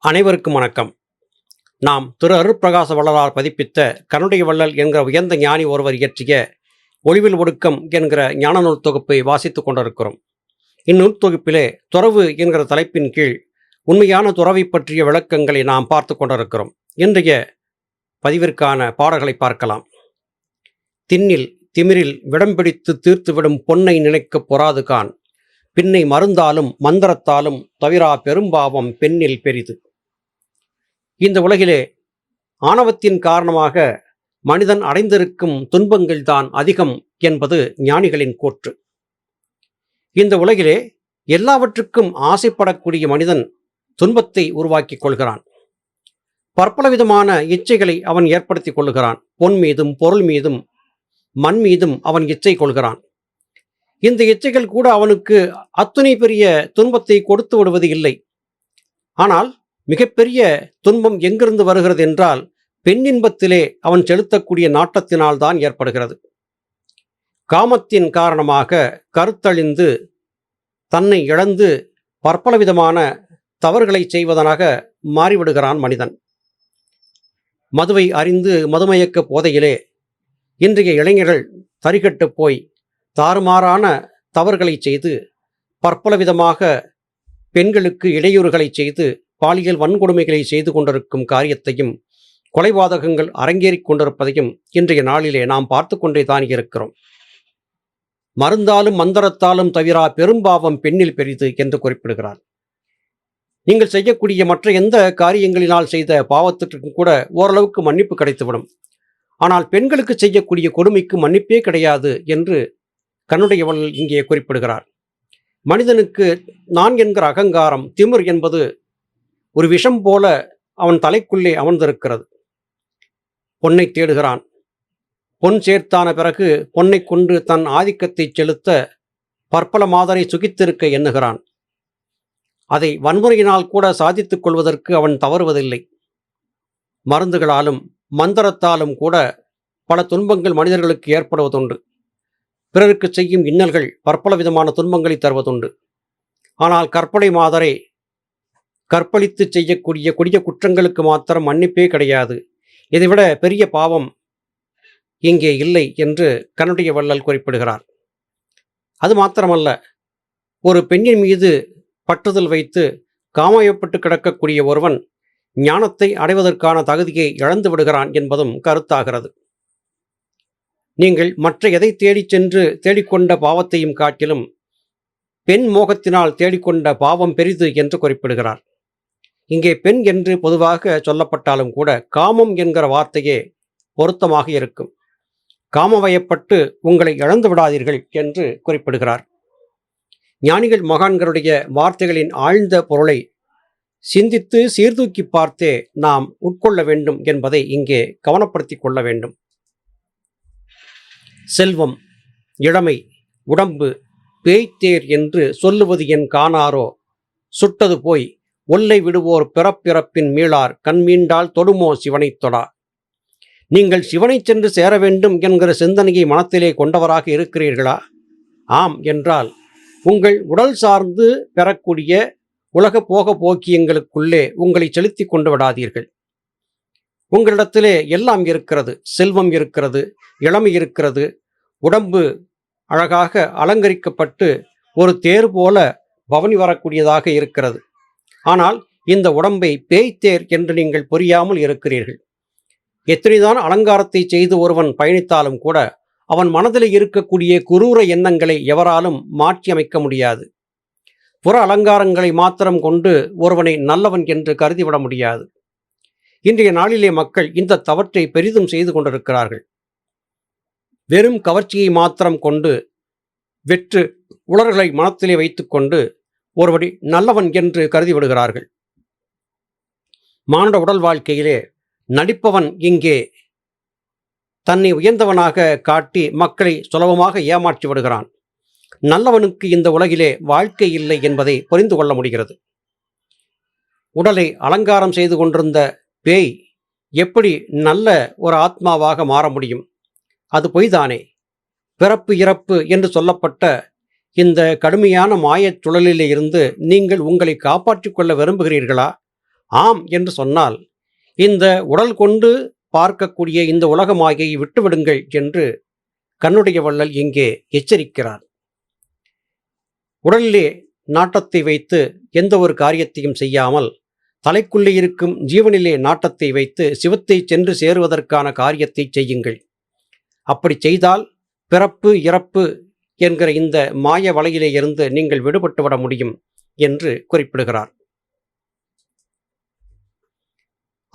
அனைவருக்கும் வணக்கம். நாம் திரு அருட்பிரகாச வள்ளலார் பதிப்பித்த கருணை வள்ளல் என்கிற உயர்ந்த ஞானி ஒருவர் இயற்றிய ஒளிவில் ஒடுக்கம் என்கிற ஞான நூல் தொகுப்பை வாசித்துக் கொண்டிருக்கிறோம். இந்நூல் தொகுப்பிலே துறவு என்கிற தலைப்பின் கீழ் உண்மையான துறவை பற்றிய விளக்கங்களை நாம் பார்த்து கொண்டிருக்கிறோம். இன்றைய பதிவிற்கான பாடல்களை பார்க்கலாம். திண்ணில் திமிரில் விடம்பிடித்து தீர்த்துவிடும் பொன்னை நினைக்க பொறாது கான், பின்னை மருந்தாலும் மந்திரத்தாலும் தவிரா பெரும்பாவம் பெண்ணில் பெரிது. இந்த உலகிலே ஆணவத்தின் காரணமாக மனிதன் அடைந்திருக்கும் துன்பங்கள் தான் அதிகம் என்பது ஞானிகளின் கூற்று. இந்த உலகிலே எல்லாவற்றுக்கும் ஆசைப்படக்கூடிய மனிதன் துன்பத்தை உருவாக்கிக் கொள்கிறான். பற்பல விதமான இச்சைகளை அவன் ஏற்படுத்திக் கொள்கிறான். பொன் மீதும் பொருள் மீதும் மண் மீதும் அவன் இச்சை கொள்கிறான். இந்த இச்சைகள் கூட அவனுக்கு அத்துணை பெரிய துன்பத்தை கொடுத்து விடுவது இல்லை. ஆனால் மிகப்பெரிய துன்பம் எங்கிருந்து வருகிறது என்றால் பெண்ணின்பத்திலே அவன் செலுத்தக்கூடிய நாட்டத்தினால் தான் ஏற்படுகிறது. காமத்தின் காரணமாக கருத்தழிந்து தன்னை இழந்து பற்பல விதமான தவறுகளை செய்வதனாக மாறிவிடுகிறான் மனிதன். மதுவை அறிந்து மதுமயக்க போதையிலே இன்றைய இளைஞர்கள் தரிகட்டு போய் தாறுமாறான தவறுகளை செய்து பற்பல விதமாக பெண்களுக்கு இடையூறுகளை செய்து பாலியல் வன்கொடுமைகளை செய்து கொண்டிருக்கும் காரியத்தையும் கொலைபாதகங்கள் அரங்கேறிக் கொண்டிருப்பதையும் இன்றைய நாளிலே நாம் பார்த்து கொண்டே தான் இருக்கிறோம். மருந்தாலும் மந்திரத்தாலும் தவிரா பெரும்பாவம் பெண்ணில் பெரிது என்று குறிப்பிடுகிறார். நீங்கள் செய்யக்கூடிய மற்ற எந்த காரியங்களினால் செய்த பாவத்திற்கும் கூட ஓரளவுக்கு மன்னிப்பு கிடைத்துவிடும். ஆனால் பெண்களுக்கு செய்யக்கூடிய கொடுமைக்கு மன்னிப்பே கிடையாது என்று கருணை வள்ளல் இங்கே குறிப்பிடுகிறார். மனிதனுக்கு நான் என்கிற அகங்காரம், திமிர் என்பது ஒரு விஷம் போல அவன் தலைக்குள்ளே அமர்ந்திருக்கிறது. பொன்னை தேடுகிறான். பொன் சேர்த்தான பிறகு பொன்னை கொண்டு தன் ஆதிக்கத்தை செலுத்த பற்பல மாதரை சுகித்திருக்க எண்ணுகிறான். அதை வன்முறையினால் கூட சாதித்துக் கொள்வதற்கு அவன் தவறுவதில்லை. மருந்துகளாலும் மந்திரத்தாலும் கூட பல துன்பங்கள் மனிதர்களுக்கு ஏற்படுவதுண்டு. பிறருக்கு செய்யும் இன்னல்கள் பற்பல விதமான துன்பங்களை தருவதுண்டு. ஆனால் கற்பனை மாதரை கற்பழித்து செய்யக்கூடிய கொடிய குற்றங்களுக்கு மாத்திரம் மன்னிப்பே கிடையாது. இதைவிட பெரிய பாவம் இங்கே இல்லை என்று கருணை வள்ளல் குறிப்பிடுகிறார். அது மாத்திரமல்ல, ஒரு பெண்ணின் மீது பற்றுதல் வைத்து காமயப்பட்டு கிடக்கக்கூடிய ஒருவன் ஞானத்தை அடைவதற்கான தகுதியை இழந்து விடுகிறான் என்பதும் கருத்தாகிறது. நீங்கள் மற்ற எதை தேடிச் சென்று தேடிக்கொண்ட பாவத்தையும் காட்டிலும் பெண் மோகத்தினால் தேடிக்கொண்ட பாவம் பெரிது என்று குறிப்பிடுகிறார். இங்கே பெண் என்று பொதுவாக சொல்லப்பட்டாலும் கூட காமம் என்கிற வார்த்தையே பொருத்தமாக இருக்கும். காமவயப்பட்டு உங்களை இழந்து விடாதீர்கள் என்று குறிப்பிடுகிறார். ஞானிகள் மகான்களுடைய வார்த்தைகளின் ஆழ்ந்த பொருளை சிந்தித்து சீர்தூக்கி பார்த்தே நாம் உட்கொள்ள வேண்டும் என்பதை இங்கே கவனப்படுத்திக் கொள்ள வேண்டும். செல்வம், இளமை, உடம்பு பேய்த்தேர் என்று சொல்லுவது என் காணாரோ, சுட்டது போய் ஒல்லை விடுவோர் பிறப்பிறப்பின் மீளார், கண்மீண்டால் தொடுமோ சிவனை தொடா. நீங்கள் சிவனை சென்று சேர வேண்டும் என்கிற சிந்தனையை மனத்திலே கொண்டவராக இருக்கிறீர்களா? ஆம் என்றால் உங்கள் உடல் சார்ந்து பெறக்கூடிய உலக போக போக்கியங்களுக்குள்ளே உங்களை செலுத்தி கொண்டு விடாதீர்கள். உங்களிடத்திலே எல்லாம் இருக்கிறது. செல்வம் இருக்கிறது, இளமை இருக்கிறது, உடம்பு அழகாக அலங்கரிக்கப்பட்டு ஒரு தேர் போல பவனி வரக்கூடியதாக இருக்கிறது. ஆனால் இந்த உடம்பை பேய்த்தேர் என்று நீங்கள் புரியாமல் இருக்கிறீர்கள். எத்தனைதான் அலங்காரத்தை செய்து ஒருவன் பயணித்தாலும் கூட அவன் மனதில் இருக்கக்கூடிய குரூர எண்ணங்களை எவராலும் மாற்றி அமைக்க முடியாது. புற அலங்காரங்களை மாத்திரம் கொண்டு ஒருவனை நல்லவன் என்று கருதிவிட முடியாது. இன்றைய நாளிலே மக்கள் இந்த தவற்றை பெரிதும் செய்து கொண்டிருக்கிறார்கள். வெறும் கவர்ச்சியை மாத்திரம் கொண்டு வெற்று உலர்களை மனத்திலே வைத்துக்கொண்டு ஒருவனை நல்லவன் என்று கருதிவிடுகிறார்கள். மானுட உடல் வாழ்க்கையிலே நடிப்பவன் இங்கே தன்னை உயர்ந்தவனாக காட்டி மக்களை சுலபமாக ஏமாற்றி விடுகிறான். நல்லவனுக்கு இந்த உலகிலே வாழ்க்கை இல்லை என்பதை புரிந்து கொள்ள முடிகிறது. உடலை அலங்காரம் செய்து கொண்டிருந்த பேய் எப்படி நல்ல ஒரு ஆத்மாவாக மாற முடியும்? அது பொய்தானே. பிறப்பு இறப்பு என்று சொல்லப்பட்ட இந்த கடுமையான மாயச் சுழலிலே இருந்து நீங்கள் உங்களை காப்பாற்றிக் கொள்ள விரும்புகிறீர்களா? ஆம் என்று சொன்னால் இந்த உடல் கொண்டு பார்க்கக்கூடிய இந்த உலகமாகியை விட்டுவிடுங்கள் என்று கண்ணுடைய வள்ளல் இங்கே எச்சரிக்கிறார். உடலிலே நாட்டத்தை வைத்து எந்த ஒரு காரியத்தையும் செய்யாமல் தலைக்குள்ளே இருக்கும் ஜீவனிலே நாட்டத்தை வைத்து சிவத்தை சென்று சேருவதற்கான காரியத்தை செய்யுங்கள். அப்படி செய்தால் பிறப்பு இறப்பு என்கிற இந்த மாய வலையிலே இருந்து நீங்கள் விடுபட்டுவிட முடியும் என்று குறிப்பிடுகிறார்.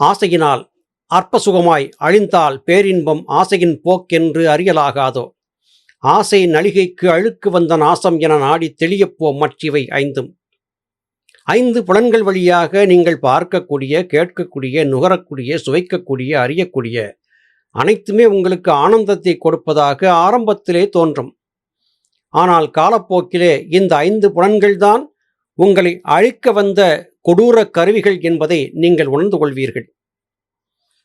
ஆசையினால் அற்ப சுகமாய் அழிந்தால் பேரின்பம் ஆசையின் போக்கென்று அறியலாகாதோ. ஆசை நளிகைக்கு அழுக்கு வந்த நாசம் என நாடி தெளியப்போம் மற்றிவை ஐந்தும். 5 புலன்கள் வழியாக நீங்கள் பார்க்கக்கூடிய, கேட்கக்கூடிய, நுகரக்கூடிய, சுவைக்கக்கூடிய, அறியக்கூடிய அனைத்துமே உங்களுக்கு ஆனந்தத்தை கொடுப்பதாக ஆரம்பத்திலே தோன்றும். ஆனால் காலப்போக்கிலே இந்த 5 புலன்கள்தான் உங்களை அழிக்க வந்த கொடூர கருவிகள் என்பதை நீங்கள் உணர்ந்து கொள்வீர்கள்.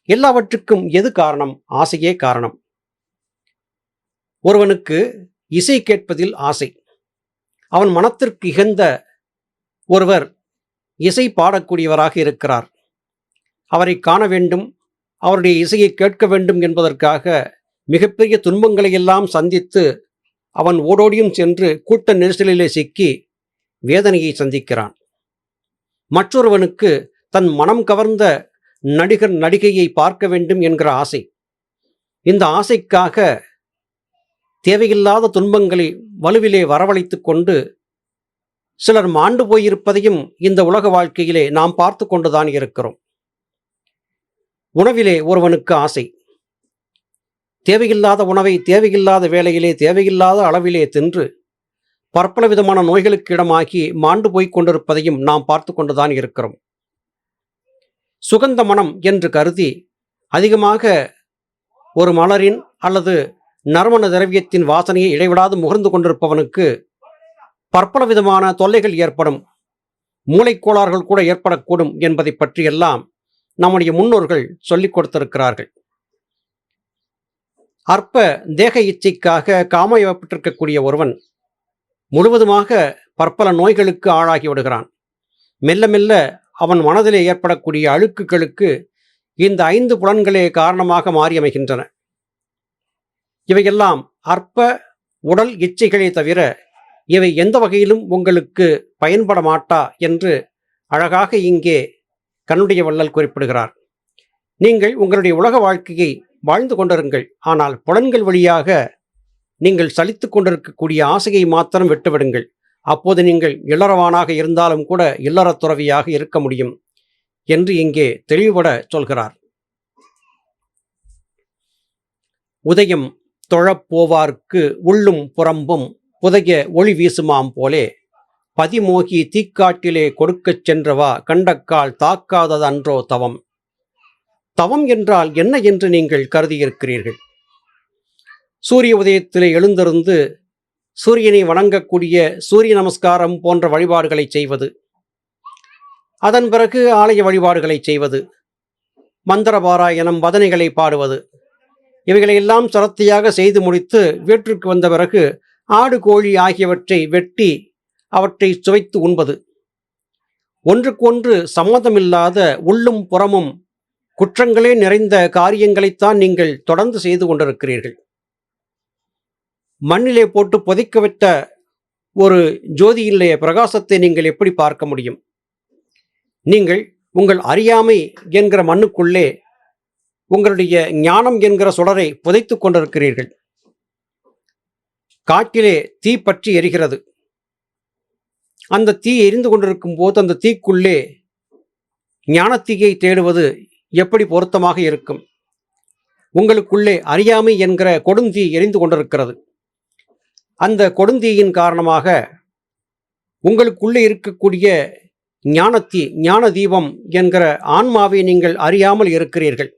எல்லாவற்றுக்கும் எது காரணம்? ஆசையே காரணம். ஒருவனுக்கு இசை கேட்பதில் ஆசை. அவன் மனத்திற்கு இகழ்ந்த ஒருவர் இசை பாடக்கூடியவராக இருக்கிறார். அவரை காண வேண்டும், அவருடைய இசையை கேட்க வேண்டும் என்பதற்காக மிகப்பெரிய துன்பங்களை எல்லாம் சந்தித்து அவன் ஓடோடியும் சென்று கூட்ட நெரிசலிலே சிக்கி வேதனையை சந்திக்கிறான். மற்றொருவனுக்கு தன் மனம் கவர்ந்த நடிகர் நடிகையை பார்க்க வேண்டும் என்கிற ஆசை. இந்த ஆசைக்காக தேவையில்லாத துன்பங்களை வலுவிலே வரவழைத்து கொண்டு சிலர் மாண்டு போயிருப்பதையும் இந்த உலக வாழ்க்கையிலே நாம் பார்த்து கொண்டுதான் இருக்கிறோம். உணவிலே ஒருவனுக்கு ஆசை. தேவையில்லாத உணவை தேவையில்லாத வேளையிலே தேவையில்லாத அளவிலே தின்று பற்பல விதமான நோய்களுக்கு இடமாகி மாண்டு போய்க் கொண்டிருப்பதையும் நாம் பார்த்து கொண்டுதான் இருக்கிறோம். சுகந்த மனம் என்று கருதி அதிகமாக ஒரு மலரின் அல்லது நறுமண திரவியத்தின் வாசனையை இடைவிடாது முகர்ந்து கொண்டிருப்பவனுக்கு பற்பல விதமான தொல்லைகள் ஏற்படும், மூளைக்கோளாறுகள் கூட ஏற்படக்கூடும் என்பதை பற்றியெல்லாம் நம்முடைய முன்னோர்கள் சொல்லிக் கொடுத்திருக்கிறார்கள். அற்ப தேக இச்சைக்காக காமயப்பட்டிருக்கக்கூடிய ஒருவன் முழுவதுமாக பற்பல நோய்களுக்கு ஆளாகி விடுகிறான். மெல்ல மெல்ல அவன் மனதிலே ஏற்படக்கூடிய அழுக்குகளுக்கு இந்த 5 புலன்களே காரணமாக மாறியமைகின்றன. இவையெல்லாம் அற்ப உடல் இச்சைகளே தவிர இவை எந்த வகையிலும் உங்களுக்கு பயன்பட மாட்டா என்று அழகாக இங்கே கண்ணுடைய வள்ளல் குறிப்பிடுகிறார். நீங்கள் உங்களுடைய உலக வாழ்க்கையை வாழ்ந்து கொண்டிருங்கள். ஆனால் புலன்கள் வழியாக நீங்கள் சலித்து கொண்டிருக்கக்கூடிய ஆசையை மாத்திரம் விட்டுவிடுங்கள். அப்போது நீங்கள் இல்லறவானாக இருந்தாலும் கூட இல்லறத் துறவியாக இருக்க முடியும் என்று இங்கே தெளிவுபட சொல்கிறார். உதயம் தொழப்போவார்க்கு உள்ளும் புறம்பும் புதைய ஒளி வீசுமாம் போலே பதிமோகி தீக்காட்டிலே கொடுக்கச் சென்றவா கண்டக்கால் தாக்காதது அன்றோ தவம். தவம் என்றால் என்ன என்று நீங்கள் கருதியிருக்கிறீர்கள்? சூரிய உதயத்திலே எழுந்திருந்து சூரியனை வணங்கக்கூடிய சூரிய நமஸ்காரம் போன்ற வழிபாடுகளை செய்வது, அதன் பிறகு ஆலய வழிபாடுகளை செய்வது, மந்திர பாராயணம், வதனைகளை பாடுவது, இவைகளையெல்லாம் சரத்தியாக செய்து முடித்து வீட்டிற்கு வந்த பிறகு ஆடு கோழி ஆகியவற்றை வெட்டி அவற்றை சுவைத்து உண்பது, ஒன்றுக்கொன்று சம்மதமில்லாத உள்ளும் புறமும் குற்றங்களே நிறைந்த காரியங்களைத்தான் நீங்கள் தொடர்ந்து செய்து கொண்டிருக்கிறீர்கள். மண்ணிலே போட்டு புதைக்கவிட்ட ஒரு ஜோதியிலே பிரகாசத்தை நீங்கள் எப்படி பார்க்க முடியும்? நீங்கள் உங்கள் அறியாமை என்கிற மண்ணுக்குள்ளே உங்களுடைய ஞானம் என்கிற சுடரை புதைத்து கொண்டிருக்கிறீர்கள். காட்டிலே தீ பற்றி எரிகிறது. அந்த தீ எரிந்து கொண்டிருக்கும் போது அந்த தீக்குள்ளே ஞானத்தீயை தேடுவது எப்படி பொருத்தமாக இருக்கும்? உங்களுக்குள்ளே அறியாமை என்கிற கொடுந்தீ எரிந்து கொண்டிருக்கிறது. அந்த கொடுந்தீயின் காரணமாக உங்களுக்குள்ளே இருக்கக்கூடிய ஞானத்தீ, ஞான தீபம் என்கிற ஆன்மாவை நீங்கள் அறியாமல் இருக்கிறீர்கள்.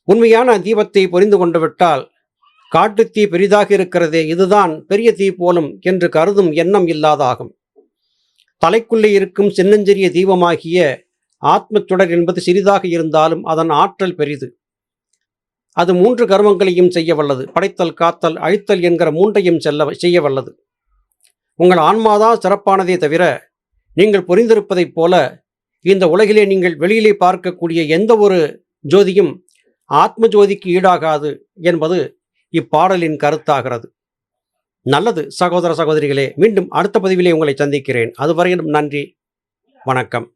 உண்மையான தீபத்தை புரிந்து கொண்டு விட்டால் காட்டுத்தீ பெரிதாக இருக்கிறதே, இதுதான் பெரிய தீ போலும் என்று கருதும் எண்ணம் இல்லாதாகும். தலைக்குள்ளே இருக்கும் சின்னஞ்சிறிய தீபமாகிய ஆத்மச்சுடர் என்பது சிறிதாக இருந்தாலும் அதன் ஆற்றல் பெரிது. அது 3 கர்மங்களையும் செய்ய வல்லது. படைத்தல், காத்தல், அழித்தல் என்கிற 3ஐயும் செய்ய வல்லது. உங்கள் ஆன்மாதான் சிறப்பானதே தவிர நீங்கள் புரிந்திருப்பதைப் போல இந்த உலகிலே நீங்கள் வெளியிலே பார்க்கக்கூடிய எந்த ஒரு ஜோதியும் ஆத்ம ஜோதிக்கு ஈடாகாது என்பது இப்பாடலின் கருத்தாகிறது. நல்லது சகோதர சகோதரிகளே, மீண்டும் அடுத்த பதிவிலே உங்களை சந்திக்கிறேன். அதுவரையிலும் நன்றி, வணக்கம்.